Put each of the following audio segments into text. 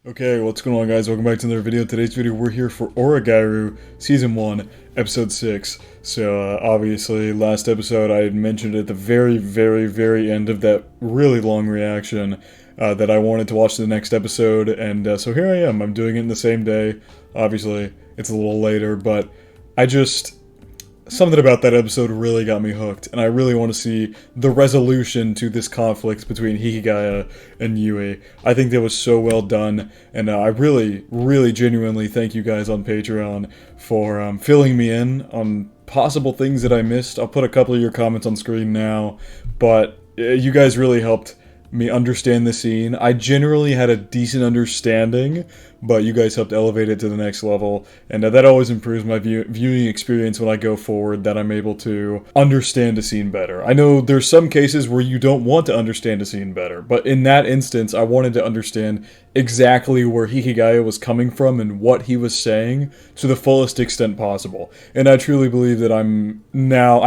Okay, what's going on, guys? Welcome back to another video. Today's video, we're here for Oregairu, Season 1, Episode 6. So, obviously, last episode I had mentioned at the very end of that really long reaction that I wanted to watch the next episode, and so here I am. I'm doing it in the same day. Obviously, it's a little later, but something about that episode really got me hooked, and I really want to see the resolution to this conflict between Hikigaya and Yui. I think that was so well done, and I really genuinely thank you guys on Patreon for filling me in on possible things that I missed. I'll put a couple of your comments on screen now, but you guys really helped me understand the scene. I generally had a decent understanding, but you guys helped elevate it to the next level, and that always improves my viewing experience when I go forward, that I'm able to understand a scene better. I know there's some cases where you don't want to understand a scene better, but in that instance, I wanted to understand exactly where Hikigaya was coming from and what he was saying to the fullest extent possible. And I truly believe that I'm now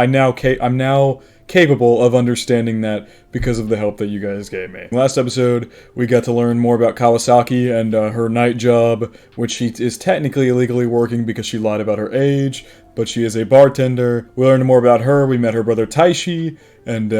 capable of understanding that because of the help that you guys gave me. Last episode, we got to learn more about Kawasaki and her night job, which she is technically illegally working because she lied about her age, but she is a bartender. We learned more about her. We met her brother Taishi, and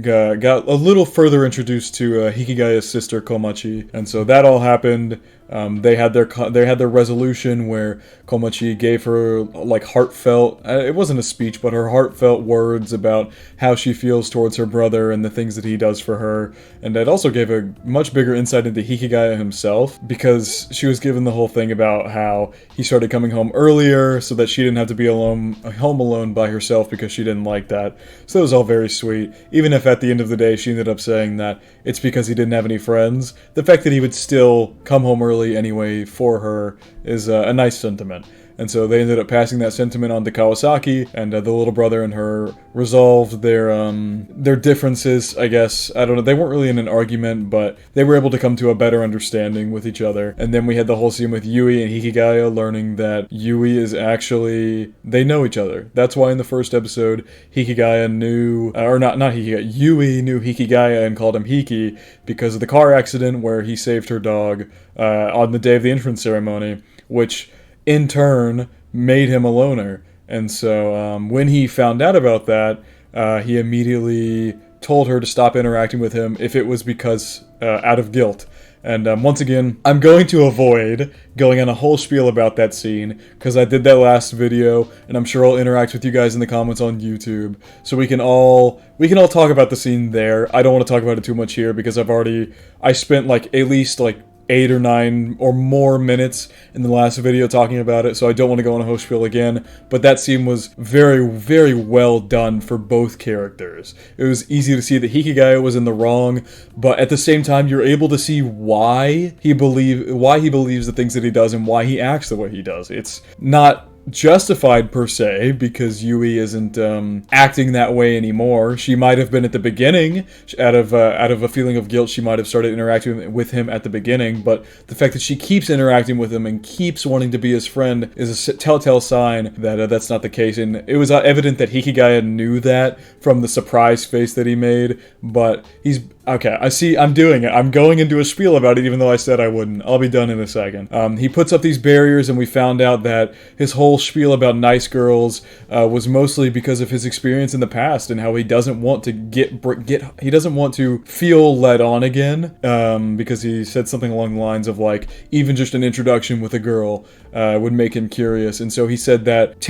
got a little further introduced to Hikigaya's sister Komachi. And so that all happened. They had their resolution where Komachi gave her like heartfelt. It wasn't a speech, but her heartfelt words about how she feels towards her brother and the things that he does for her. And it also gave a much bigger insight into Hikigaya himself, because she was given the whole thing about how he started coming home earlier so that she didn't have to be home alone by herself because she didn't like that. So it was all very sweet. Even if at the end of the day she ended up saying that it's because he didn't have any friends, the fact that he would still come home early anyway for her is a nice sentiment. And so they ended up passing that sentiment on to Kawasaki, and the little brother and her resolved their differences, I guess. I don't know, they weren't really in an argument, but they were able to come to a better understanding with each other. And then we had the whole scene with Yui and Hikigaya learning that Yui is actually, they know each other. That's why in the first episode, Hikigaya knew, or not Hikigaya, Yui knew Hikigaya and called him Hiki because of the car accident where he saved her dog on the day of the entrance ceremony, which in turn made him a loner. And so when he found out about that, he immediately told her to stop interacting with him if it was because out of guilt. And once again, I'm going to avoid going on a whole spiel about that scene, because I did that last video, and I'm sure I'll interact with you guys in the comments on YouTube, so we can all talk about the scene there. I don't want to talk about it too much here, because I spent like at least like 8 or 9 or more minutes in the last video talking about it, so I don't want to go on a whole spiel again, but that scene was very well done for both characters. It was easy to see that Hikigaya was in the wrong, but at the same time you're able to see why he believes the things that he does and why he acts the way he does. It's not justified per se, because Yui isn't acting that way anymore. She might have been at the beginning, out of a feeling of guilt. She might have started interacting with him at the beginning, but the fact that she keeps interacting with him and keeps wanting to be his friend is a telltale sign that that's not the case. And it was evident that Hikigaya knew that from the surprise face that he made, but he's okay, I see, I'm doing it. I'm going into a spiel about it, even though I said I wouldn't. I'll be done in a second. He puts up these barriers, and we found out that his whole spiel about nice girls was mostly because of his experience in the past, and how he doesn't want to he doesn't want to feel led on again, because he said something along the lines of like, even just an introduction with a girl would make him curious. And so he said that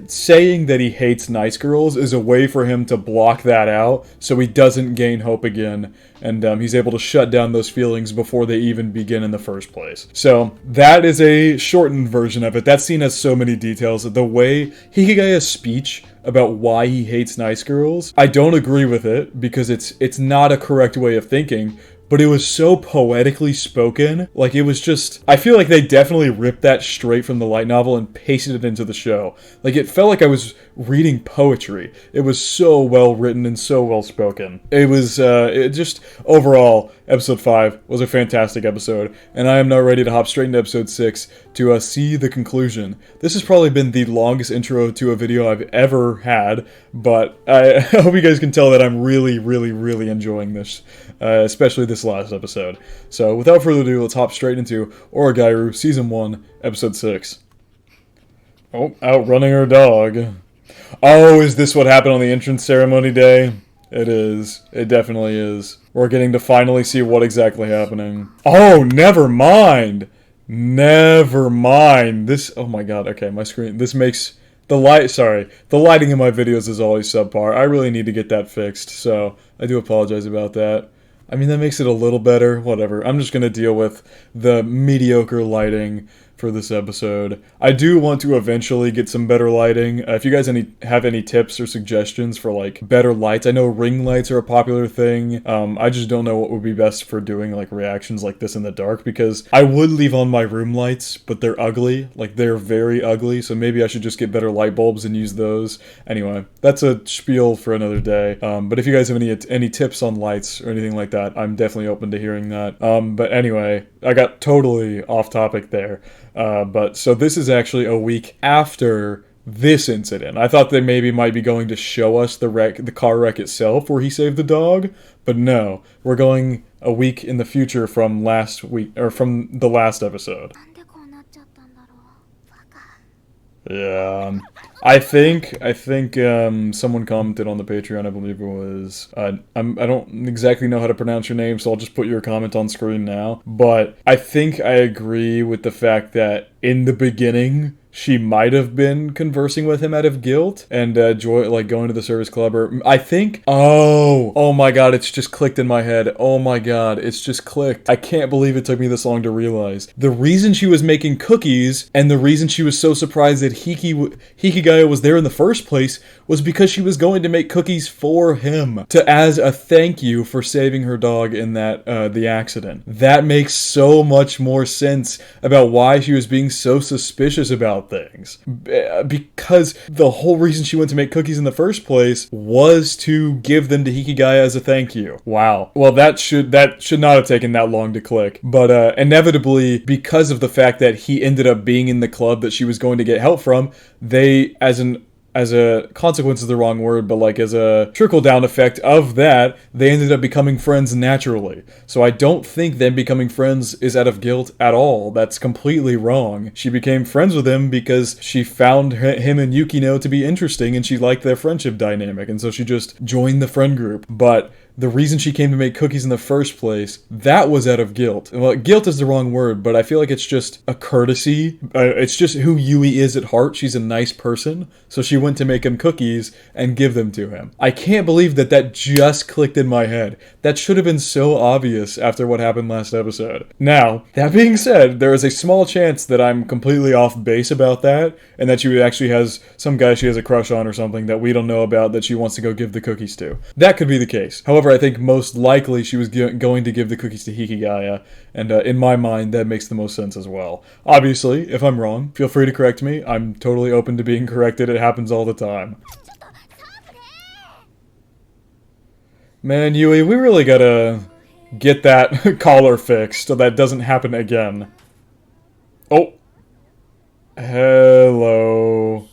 saying that he hates nice girls is a way for him to block that out, so he doesn't gain hope again. And he's able to shut down those feelings before they even begin in the first place. So that is a shortened version of it. That scene has so many details. The way Hikigaya's speech about why he hates nice girls, I don't agree with it, because it's not a correct way of thinking, but it was so poetically spoken. Like, it was just, I feel like they definitely ripped that straight from the light novel and pasted it into the show. Like, it felt like I was reading poetry. It was so well written and so well spoken. It was, overall, episode 5 was a fantastic episode, and I am now ready to hop straight into episode 6 to see the conclusion. This has probably been the longest intro to a video I've ever had, but I hope you guys can tell that I'm really enjoying this. especially this last episode. So without further ado, let's hop straight into Oregairu Season 1, Episode 6. Oh, outrunning her dog. Oh, is this what happened on the entrance ceremony day? It is. It definitely is. We're getting to finally see what exactly happening. Oh, never mind! Never mind. This, oh my god, okay, my screen, this makes, the lighting in my videos is always subpar. I really need to get that fixed, so I do apologize about that. I mean, that makes it a little better, whatever. I'm just gonna deal with the mediocre lighting for this episode. I do want to eventually get some better lighting. If you guys have any tips or suggestions for like better lights, I know ring lights are a popular thing. I just don't know what would be best for doing like reactions like this in the dark, because I would leave on my room lights, but they're ugly. Like, they're very ugly, so maybe I should just get better light bulbs and use those. Anyway, that's a spiel for another day. But if you guys have any tips on lights or anything like that, I'm definitely open to hearing that. But anyway, I got totally off topic there. But so this is actually a week after this incident. I thought they might be going to show us the car wreck itself where he saved the dog, but no, we're going a week in the future from last week, or from the last episode. Yeah, I think someone commented on the Patreon, I believe it was, I don't exactly know how to pronounce your name, so I'll just put your comment on screen now, but I think I agree with the fact that in the beginning, she might have been conversing with him out of guilt and going to the service club, or I think, oh my god, it's just clicked in my head. Oh my god, it's just clicked. I can't believe it took me this long to realize. The reason she was making cookies and the reason she was so surprised that Hikigaya was there in the first place was because she was going to make cookies for him as a thank you for saving her dog in the accident. That makes so much more sense about why she was being so suspicious about things, because the whole reason she went to make cookies in the first place was to give them to Hikigaya as a thank you. Wow. Well, that should not have taken that long to click, but inevitably, because of the fact that he ended up being in the club that she was going to get help from, they, as a consequence is the wrong word, but like as a trickle-down effect of that, they ended up becoming friends naturally. So I don't think them becoming friends is out of guilt at all. That's completely wrong. She became friends with him because she found him and Yukino to be interesting and she liked their friendship dynamic, and so she just joined the friend group. But the reason she came to make cookies in the first place, that was out of guilt. Well, guilt is the wrong word, but I feel like it's just a courtesy. It's just who Yui is at heart. She's a nice person, so she went to make him cookies and give them to him. I can't believe that just clicked in my head. That should have been so obvious after what happened last episode. Now, that being said, there is a small chance that I'm completely off base about that, and that she actually has some guy she has a crush on or something that we don't know about that she wants to go give the cookies to. That could be the case. However, I think most likely she was going to give the cookies to Hikigaya, and in my mind, that makes the most sense as well. Obviously, if I'm wrong, feel free to correct me. I'm totally open to being corrected. It happens all the time. Man, Yui, we really gotta get that collar fixed so that doesn't happen again. Oh. Hello.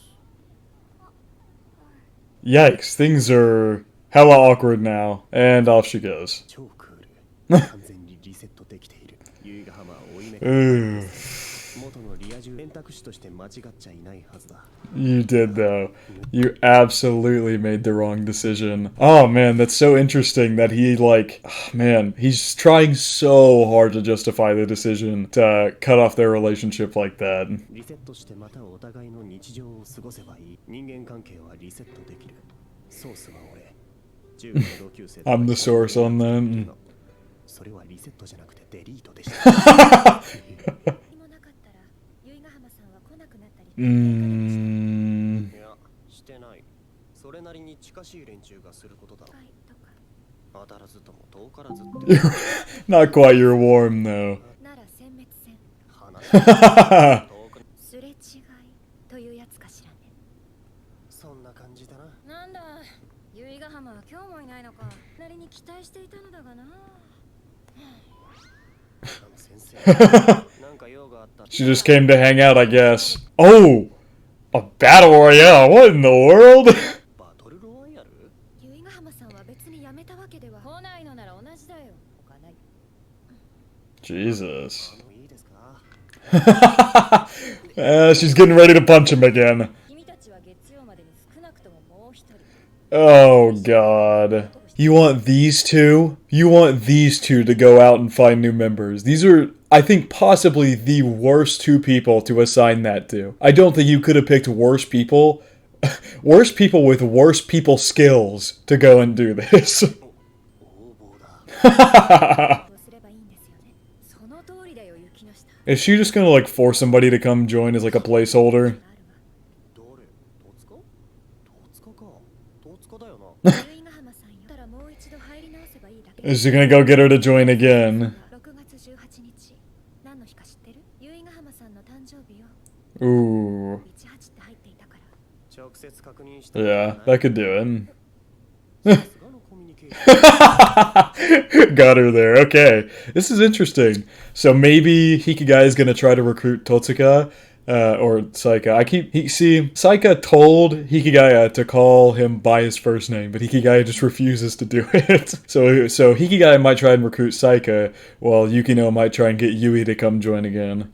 Yikes, things are hella awkward now. And off she goes. Ooh. You did, though. You absolutely made the wrong decision. Oh man, that's so interesting that he, man, he's trying so hard to justify the decision to cut off their relationship like that. I'm the source on that. Not quite, you're warm though. She just came to hang out, I guess. Oh! A battle royale? What in the world? Jesus. She's getting ready to punch him again. Oh, God. You want these two? You want these two to go out and find new members. These are, I think, possibly the worst two people to assign that to. I don't think you could have picked worse people. Worse people with worse people skills to go and do this. Is she just gonna, like, force somebody to come join as, like, a placeholder? Is she gonna go get her to join again? Ooh. Yeah, that could do it. Got her there. Okay, this is interesting. So maybe Hikigai is gonna try to recruit Totsuka, or Saika. Saika told Hikigai to call him by his first name, but Hikigai just refuses to do it. So Hikigai might try and recruit Saika, while Yukino might try and get Yui to come join again.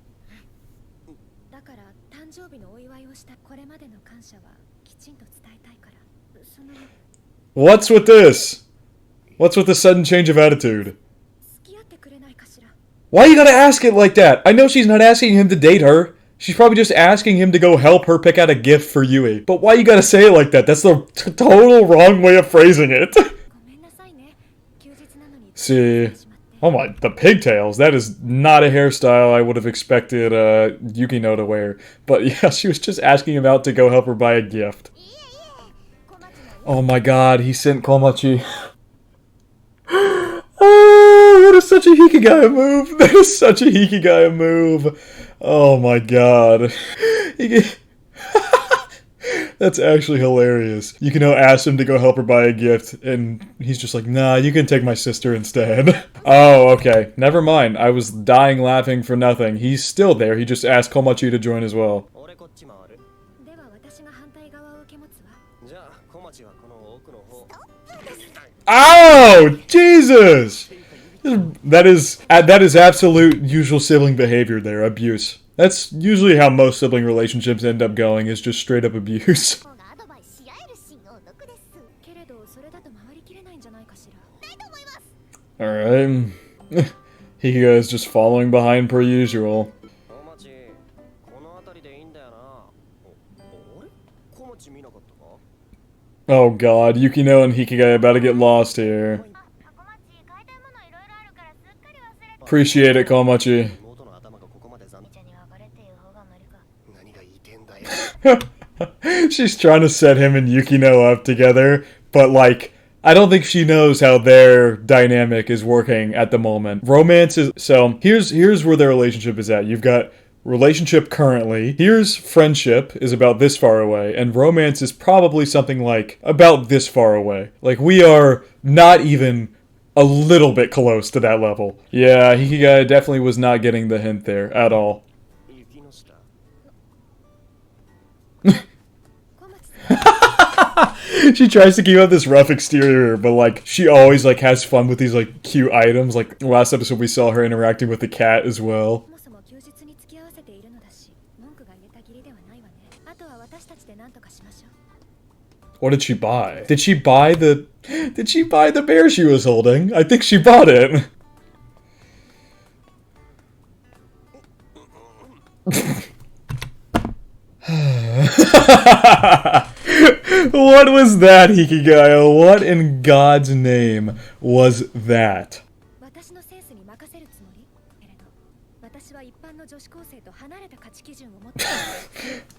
What's with this? What's with the sudden change of attitude? Why you gotta ask it like that? I know she's not asking him to date her. She's probably just asking him to go help her pick out a gift for Yui. But why you gotta say it like that? That's the total wrong way of phrasing it. See. Oh my, the pigtails. That is not a hairstyle I would have expected Yukino to wear. But yeah, she was just asking him out to go help her buy a gift. Oh my god, he sent Komachi. Oh, that is such a Hikigai move. That is such a Hikigai move. Oh my god. That's actually hilarious. Yukino asked him to go help her buy a gift, and he's just like, nah, you can take my sister instead. Oh, okay. Never mind. I was dying laughing for nothing. He's still there. He just asked Komachi to join as well. Oh, Jesus! That is absolute usual sibling behavior there, abuse. That's usually how most sibling relationships end up going, is just straight up abuse. Alright. He is just following behind per usual. Oh god, Yukino and Hikigai about to get lost here. Appreciate it, Komachi. She's trying to set him and Yukino up together, but like, I don't think she knows how their dynamic is working at the moment. Romance is, so here's where their relationship is at. You've got relationship currently, here's friendship is about this far away, and romance is probably something like about this far away. Like, we are not even a little bit close to that level. Yeah, Hikigai definitely was not getting the hint there at all. She tries to keep up this rough exterior, but like, she always like has fun with these like cute items. Like last episode we saw her interacting with the cat as well. What did she buy? Did she buy the bear she was holding? I think she bought it. What was that, Hikigai? What in God's name was that?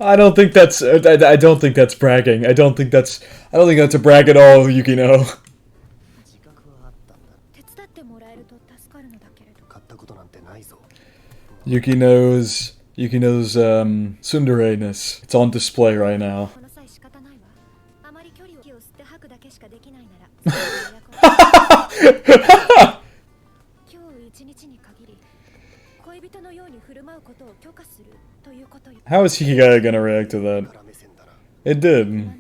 I don't think that's I don't think that's bragging. I don't think that's a brag at all, Yukino. Yukino's tsundere-ness. It's on display right now. How is Hikigai gonna react to that? It did.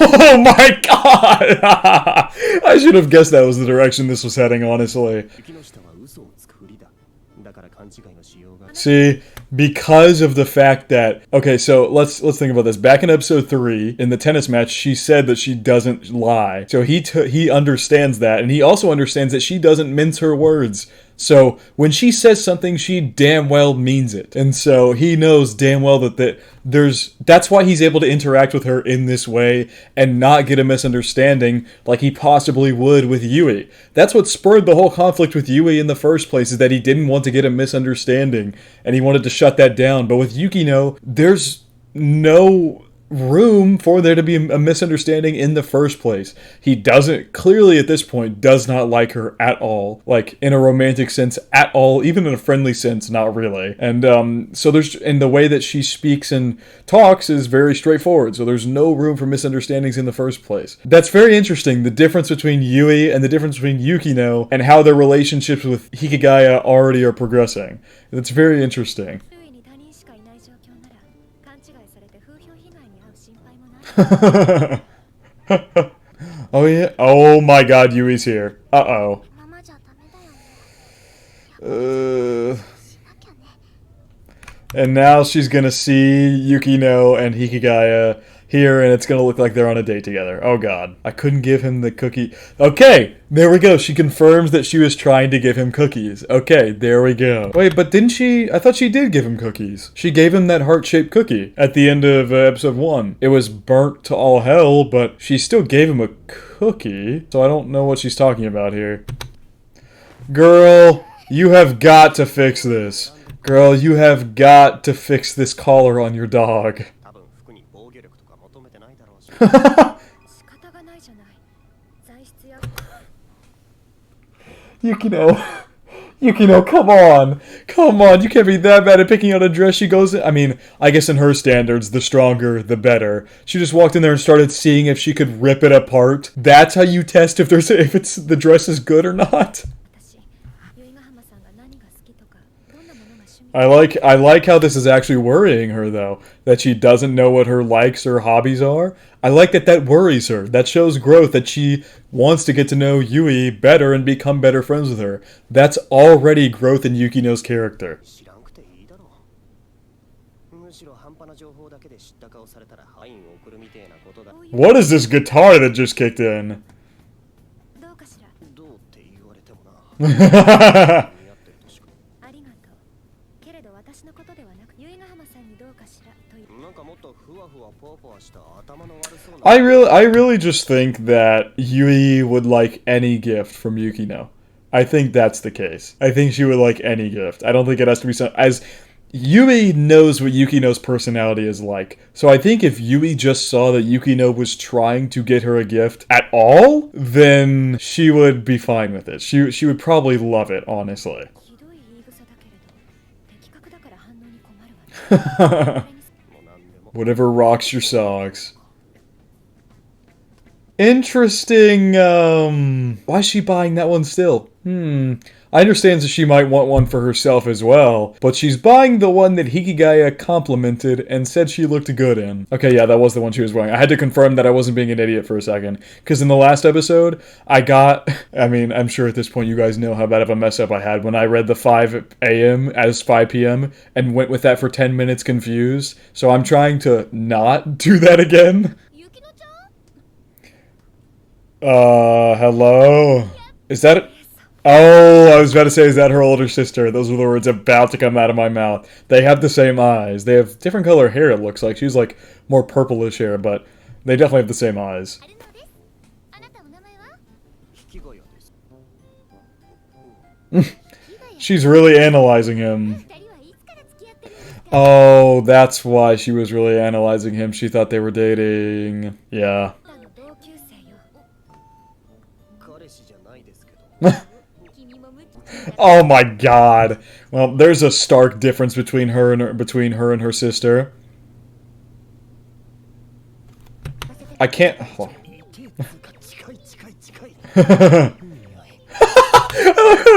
Oh my god! I should have guessed that was the direction this was heading, honestly. See, because of the fact that... Okay, so let's think about this. Back in episode 3, in the tennis match, she said that she doesn't lie. So he understands that, and he also understands that she doesn't mince her words. So when she says something, she damn well means it. And so he knows damn well that that's why he's able to interact with her in this way and not get a misunderstanding like he possibly would with Yui. That's what spurred the whole conflict with Yui in the first place, is that he didn't want to get a misunderstanding and he wanted to shut that down. But with Yukino, there's no room for there to be a misunderstanding in the first place. He doesn't, clearly at this point, does not like her at all. Like, in a romantic sense at all, even in a friendly sense, not really. And so in the way that she speaks and talks is very straightforward, so there's no room for misunderstandings in the first place. That's very interesting, the difference between Yui and the difference between Yukino, and how their relationships with Hikigaya already are progressing. That's very interesting. Oh yeah? Oh my god, Yui's here. Uh-oh. And now she's gonna see Yukino and Hikigaya here, and it's gonna look like they're on a date together. Oh god. I couldn't give him the cookie. Okay, there we go. She confirms that she was trying to give him cookies. Okay, there we go. Wait, but didn't she? I thought she did give him cookies. She gave him that heart-shaped cookie at the end of episode 1. It was burnt to all hell, but she still gave him a cookie. So I don't know what she's talking about here. Girl, you have got to fix this. Girl, you have got to fix this collar on your dog. Yukino, come on. Come on, you can't be that bad at picking out a dress. She goes in, I mean, I guess in her standards, the stronger, the better. She just walked in there and started seeing if she could rip it apart. That's how you test if the dress is good or not. I like how this is actually worrying her, though. That she doesn't know what her likes or hobbies are. I like that worries her. That shows growth, that she wants to get to know Yui better and become better friends with her. That's already growth in Yukino's character. What is this guitar that just kicked in? I really just think that Yui would like any gift from Yukino. I think that's the case. I think she would like any gift. I don't think it has to be as Yui knows what Yukino's personality is like. So I think if Yui just saw that Yukino was trying to get her a gift at all, then she would be fine with it. She would probably love it, honestly. Whatever rocks your socks. Interesting, why is she buying that one still? I understand that she might want one for herself as well, but she's buying the one that Hikigaya complimented and said she looked good in. Okay, yeah, that was the one she was wearing. I had to confirm that I wasn't being an idiot for a second, because in the last episode, I mean, I'm sure at this point you guys know how bad of a mess up I had when I read the 5 a.m. as 5 p.m. and went with that for 10 minutes confused, so I'm trying to not do that again. Hello? Is that it? Oh, I was about to say, is that her older sister? Those were the words about to come out of my mouth. They have the same eyes. They have different color hair, it looks like. She's like more purplish hair, but they definitely have the same eyes. She's really analyzing him. Oh, that's why she was really analyzing him. She thought they were dating. Yeah. Oh my god. Well, there's a stark difference between her and her sister. I can't. Oh.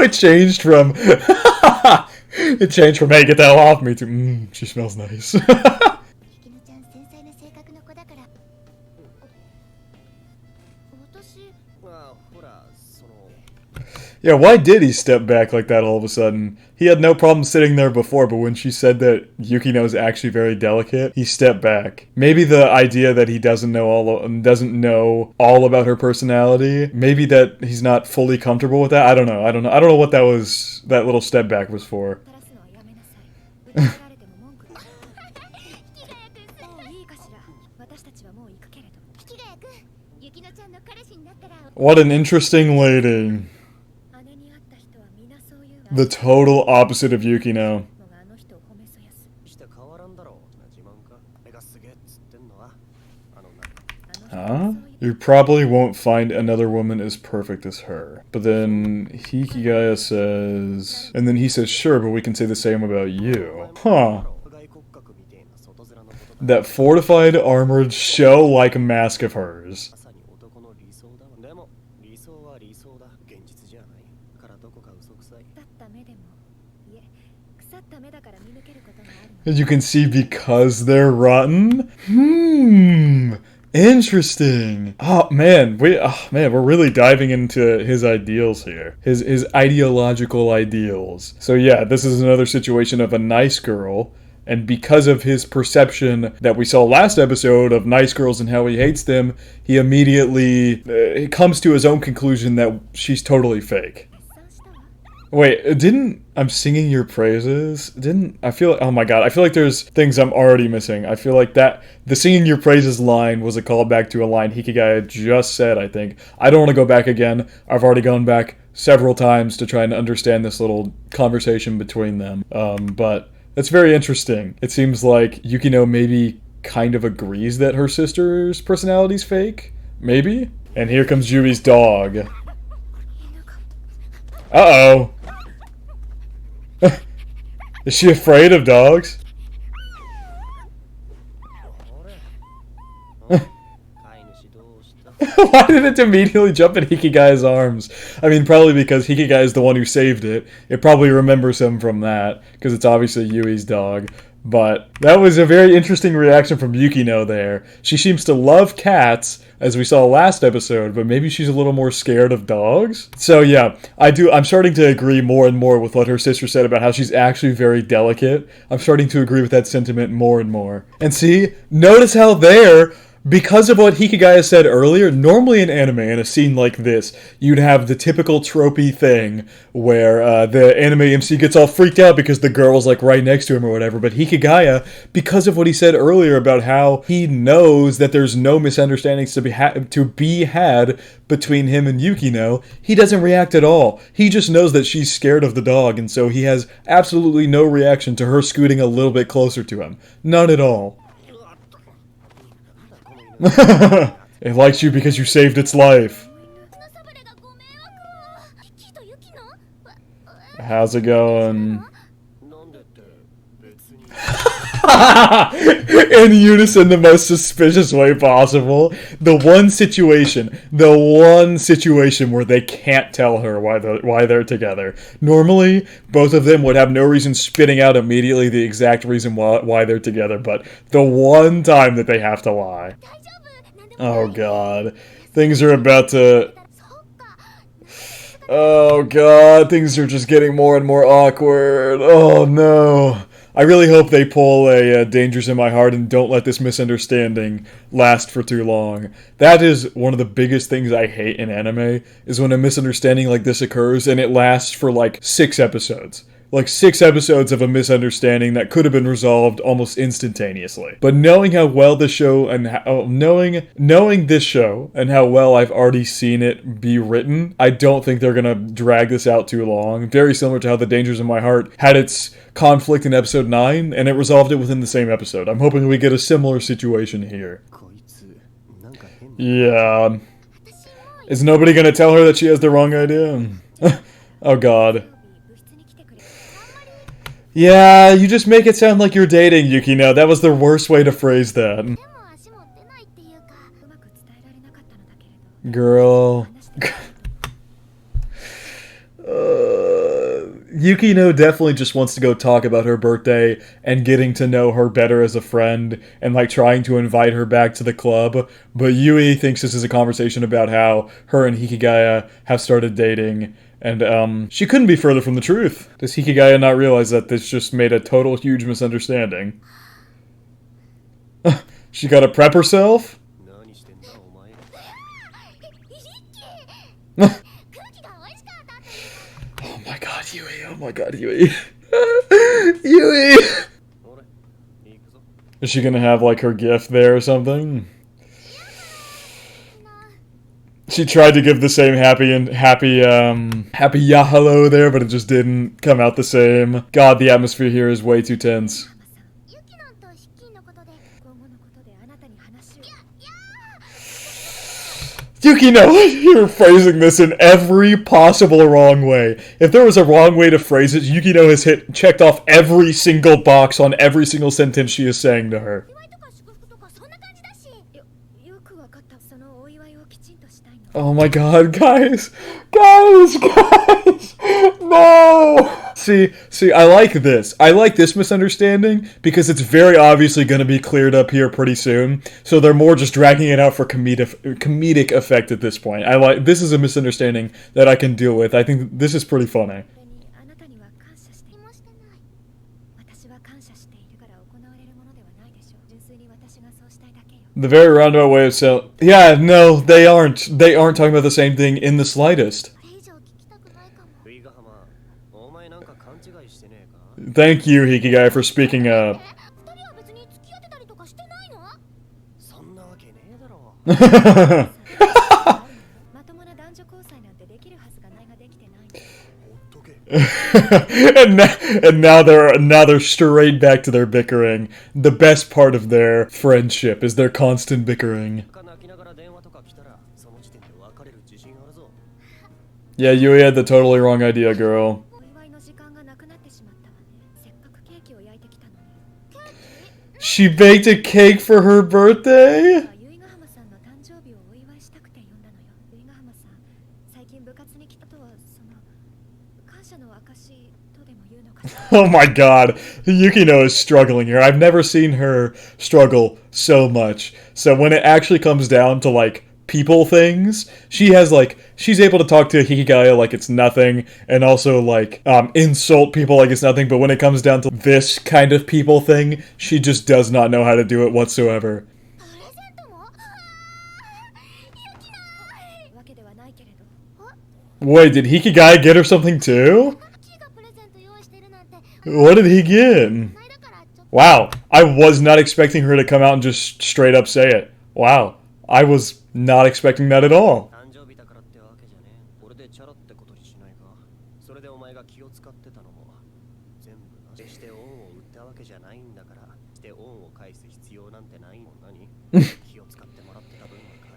It changed from it changed from hey, get the hell off me to she smells nice. Yeah, why did he step back like that all of a sudden? He had no problem sitting there before, but when she said that Yukino is actually very delicate, he stepped back. Maybe the idea that he doesn't know all about her personality. Maybe that he's not fully comfortable with that. I don't know. I don't know what that little step back was for. What an interesting lady. The total opposite of Yukino. Huh? You probably won't find another woman as perfect as her. But then Hikigaya says... And then he says, sure, but we can say the same about you. Huh. That fortified, armored, show-like mask of hers. As you can see, because they're rotten? Interesting. Oh man, we're really diving into his ideals here. His ideological ideals. So yeah, this is another situation of a nice girl, and because of his perception that we saw last episode of nice girls and how he hates them, he immediately comes to his own conclusion that she's totally fake. Wait, I'm singing your praises? Oh my god, I feel like there's things I'm already missing. I feel like that, the singing your praises line was a callback to a line Hikigaya just said, I think. I don't want to go back again. I've already gone back several times to try and understand this little conversation between them. But it's very interesting. It seems like Yukino maybe kind of agrees that her sister's personality's fake? Maybe? And here comes Yui's dog. Uh-oh. Is she afraid of dogs? Why did it immediately jump in Hikigaya's arms? I mean, probably because Hikigaya is the one who saved it. It probably remembers him from that, because it's obviously Yui's dog. But that was a very interesting reaction from Yukino there. She seems to love cats, as we saw last episode, but maybe she's a little more scared of dogs? So yeah, I'm starting to agree more and more with what her sister said about how she's actually very delicate. I'm starting to agree with that sentiment more and more. And see, notice how there... Because of what Hikigaya said earlier, normally in anime, in a scene like this, you'd have the typical tropey thing where the anime MC gets all freaked out because the girl's like right next to him or whatever. But Hikigaya, because of what he said earlier about how he knows that there's no misunderstandings to be had between him and Yukino, he doesn't react at all. He just knows that she's scared of the dog, and so he has absolutely no reaction to her scooting a little bit closer to him. None at all. It likes you because you saved its life. How's it going? In unison, the most suspicious way possible. The one situation where they can't tell her why they're together. Normally, both of them would have no reason spitting out immediately the exact reason why they're together, but the one time that they have to lie. Oh god. Things are about to... Oh god, things are just getting more and more awkward. Oh no. I really hope they pull a Dangers in My Heart and don't let this misunderstanding last for too long. That is one of the biggest things I hate in anime, is when a misunderstanding like this occurs and it lasts for like 6 episodes. Like 6 episodes of a misunderstanding that could have been resolved almost instantaneously. But knowing how well this show and knowing this show and how well I've already seen it be written, I don't think they're gonna drag this out too long. Very similar to how The Dangers in My Heart had its conflict in episode 9 and it resolved it within the same episode. I'm hoping we get a similar situation here. Yeah. Is nobody gonna tell her that she has the wrong idea? Oh god. Yeah, you just make it sound like you're dating, Yukino. That was the worst way to phrase that. Girl. Yukino definitely just wants to go talk about her birthday and getting to know her better as a friend and like trying to invite her back to the club. But Yui thinks this is a conversation about how her and Hikigaya have started dating And she couldn't be further from the truth. Does Hikigaya not realize that this just made a total huge misunderstanding? She gotta prep herself? Oh my god, Yui. Oh my god, Yui. Yui! Is she gonna have, like, her gift there or something? She tried to give the same happy yahalo there, but it just didn't come out the same. God, the atmosphere here is way too tense. Yukino, you're phrasing this in every possible wrong way. If there was a wrong way to phrase it, Yukino has checked off every single box on every single sentence she is saying to her. Oh my god, guys! Guys! No! See, I like this. I like this misunderstanding because it's very obviously going to be cleared up here pretty soon. So they're more just dragging it out for comedic effect at this point. This is a misunderstanding that I can deal with. I think this is pretty funny. The very roundabout way of saying, yeah, no, they aren't. They aren't talking about the same thing in the slightest. Thank you, Hikigaya, for speaking up. and now they're straight back to their bickering. The best part of their friendship is their constant bickering. Yeah, you had the totally wrong idea, girl. She baked a cake for her birthday? Oh my god, Yukino is struggling here. I've never seen her struggle so much. So when it actually comes down to, like, people things, she's able to talk to Hikigaya like it's nothing, and also, like, insult people like it's nothing, but when it comes down to this kind of people thing, she just does not know how to do it whatsoever. Wait, did Hikigaya get her something too? What did he get? Wow, I was not expecting her to come out and just straight up say it. Wow, I was not expecting that at all.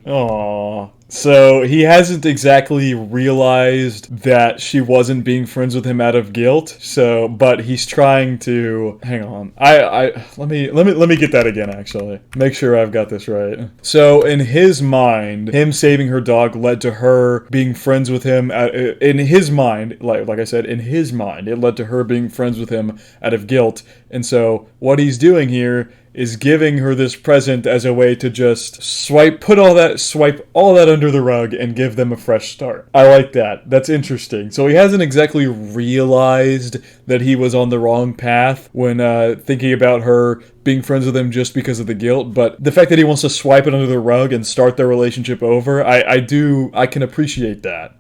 Aww. So he hasn't exactly realized that she wasn't being friends with him out of guilt. But he's trying to. Hang on. Let me get that again. Actually, make sure I've got this right. So in his mind, him saving her dog led to her being friends with him. In his mind, like I said, in his mind, it led to her being friends with him out of guilt. And so what he's doing here is giving her this present as a way to just swipe all that under the rug and give them a fresh start. I like that. That's interesting. So he hasn't exactly realized that he was on the wrong path when thinking about her being friends with him just because of the guilt, but the fact that he wants to swipe it under the rug and start their relationship over, I can appreciate that.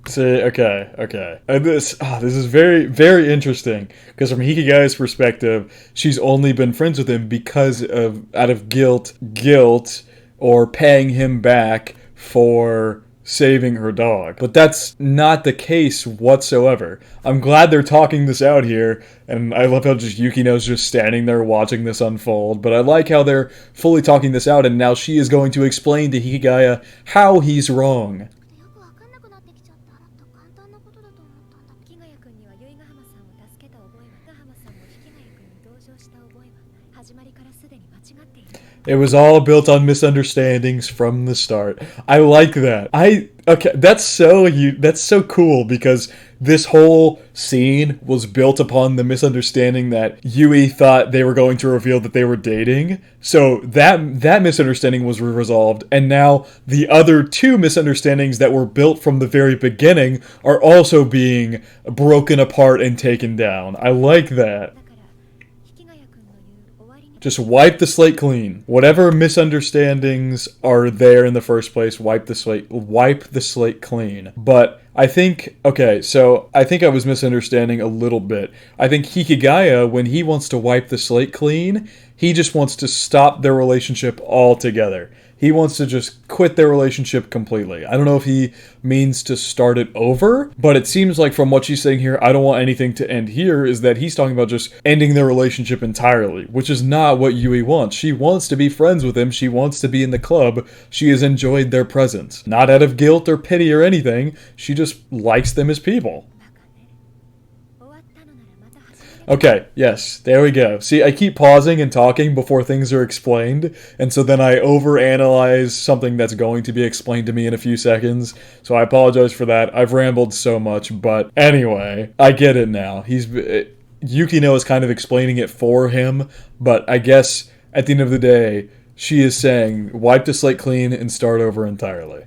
See, okay. This is very, very interesting, because from Hikigaya's perspective, she's only been friends with him because out of guilt, or paying him back for saving her dog. But that's not the case whatsoever. I'm glad they're talking this out here, and I love how just Yukino's just standing there watching this unfold, but I like how they're fully talking this out, and now she is going to explain to Hikigaya how he's wrong. It was all built on misunderstandings from the start. I like that. Okay, that's so cool because this whole scene was built upon the misunderstanding that Yui thought they were going to reveal that they were dating. So that misunderstanding was resolved, and now the other two misunderstandings that were built from the very beginning are also being broken apart and taken down. I like that. Just wipe the slate clean. Whatever misunderstandings are there in the first place, wipe the slate clean. But I think, okay, so I think I was misunderstanding a little bit. I think Hikigaya, when he wants to wipe the slate clean, he just wants to stop their relationship altogether. He wants to just quit their relationship completely. I don't know if he means to start it over, but it seems like from what she's saying here, I don't want anything to end here, is that he's talking about just ending their relationship entirely, which is not what Yui wants. She wants to be friends with him. She wants to be in the club. She has enjoyed their presence. Not out of guilt or pity or anything. She just likes them as people. Okay, yes, there we go. See, I keep pausing and talking before things are explained, and so then I overanalyze something that's going to be explained to me in a few seconds, so I apologize for that. I've rambled so much, but anyway, I get it now. Yukino is kind of explaining it for him, but I guess at the end of the day, she is saying, wipe the slate clean and start over entirely.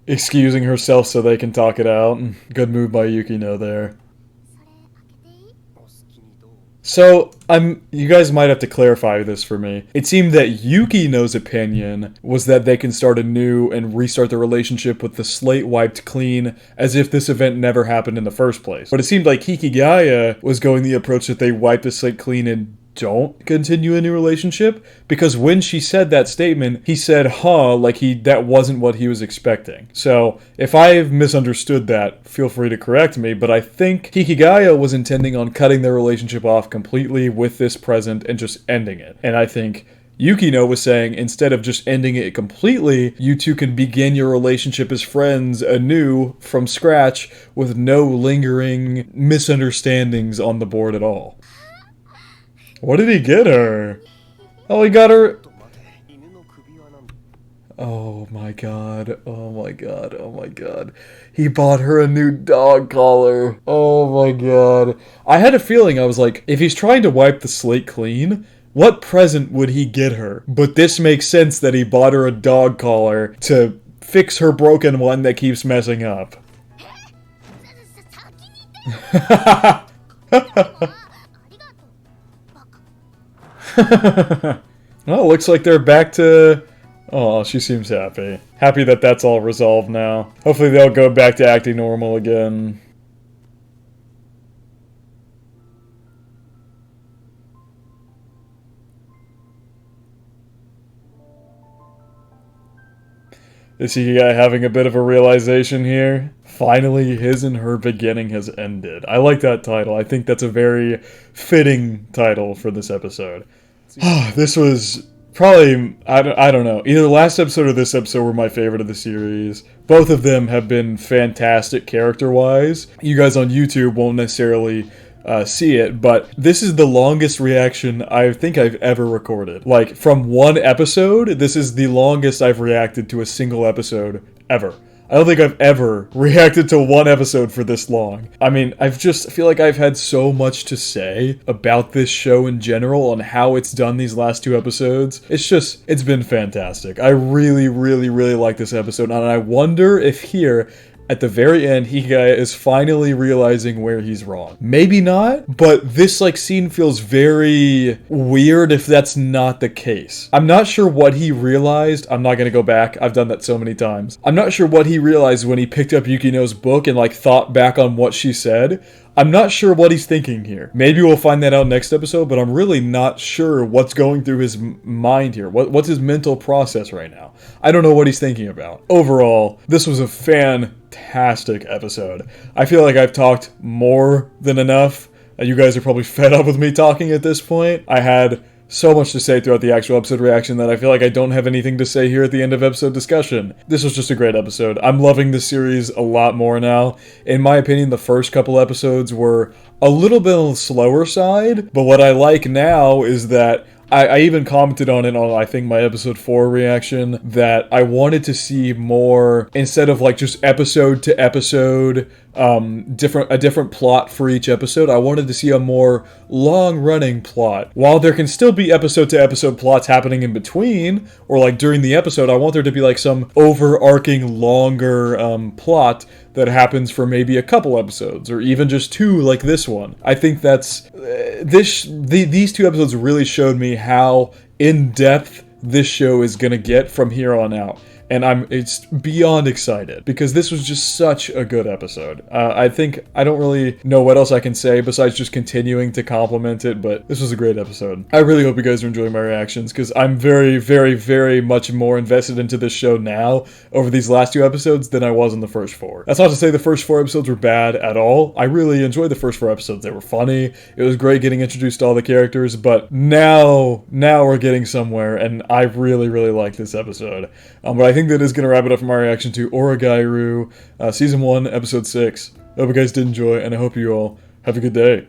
Excusing herself so they can talk it out. Good move by Yukino there. So, you guys might have to clarify this for me. It seemed that Yukino's opinion was that they can start anew and restart the relationship with the slate wiped clean as if this event never happened in the first place. But it seemed like Hikigaya was going the approach that they wipe the slate clean and don't continue a new relationship, because when she said that statement, he said, like that wasn't what he was expecting. So, if I've misunderstood that, feel free to correct me, but I think Hikigaya was intending on cutting their relationship off completely with this present and just ending it. And I think Yukino was saying, instead of just ending it completely, you two can begin your relationship as friends anew from scratch with no lingering misunderstandings on the board at all. What did he get her? Oh, he got her... Oh my god, oh my god, oh my god. He bought her a new dog collar. Oh my god. I had a feeling, I was like, if he's trying to wipe the slate clean, what present would he get her? But this makes sense that he bought her a dog collar to fix her broken one that keeps messing up. Well, looks like they're back to... Oh, she seems happy. Happy that that's all resolved now. Hopefully they'll go back to acting normal again. Is he having a bit of a realization here? Finally, his and her beginning has ended. I like that title. I think that's a very fitting title for this episode. This was probably, I don't know, either the last episode or this episode were my favorite of the series. Both of them have been fantastic character-wise. You guys on YouTube won't necessarily see it, but this is the longest reaction I think I've ever recorded. Like, from one episode, this is the longest I've reacted to a single episode ever. I don't think I've ever reacted to one episode for this long. I mean, I feel like I've had so much to say about this show in general and how it's done these last two episodes. It's been fantastic. I really, really, really like this episode, and I wonder if here, at the very end, Hikigaya is finally realizing where he's wrong. Maybe not, but this scene feels very weird if that's not the case. I'm not sure what he realized. I'm not gonna go back. I've done that so many times. I'm not sure what he realized when he picked up Yukino's book and thought back on what she said. I'm not sure what he's thinking here. Maybe we'll find that out next episode, but I'm really not sure what's going through his mind here. What's his mental process right now? I don't know what he's thinking about. Overall, this was a fantastic episode. I feel like I've talked more than enough. You guys are probably fed up with me talking at this point. I had so much to say throughout the actual episode reaction that I feel like I don't have anything to say here at the end of episode discussion. This was just a great episode. I'm loving this series a lot more now. In my opinion, the first couple episodes were a little bit on the slower side, but what I like now is that I even commented on it on, I think, my episode 4 reaction, that I wanted to see more, instead of like just episode to episode, a different plot for each episode. I wanted to see a more long-running plot. While there can still be episode to episode plots happening in between, or like during the episode, I want there to be like some overarching longer plot that happens for maybe a couple episodes, or even just 2 like this one. I think that's these 2 episodes really showed me how in-depth this show is gonna get from here on out. And it's beyond excited, because this was just such a good episode. I think I don't really know what else I can say besides just continuing to compliment it, but this was a great episode. I really hope you guys are enjoying my reactions, because I'm very, very, very much more invested into this show now over these last 2 episodes than I was in the first 4. That's not to say the first 4 episodes were bad at all. I really enjoyed the first 4 episodes. They were funny. It was great getting introduced to all the characters, but now we're getting somewhere, and I really, really like this episode. But I think that is going to wrap it up for my reaction to Oregairu, Season 1, Episode 6. I hope you guys did enjoy, and I hope you all have a good day.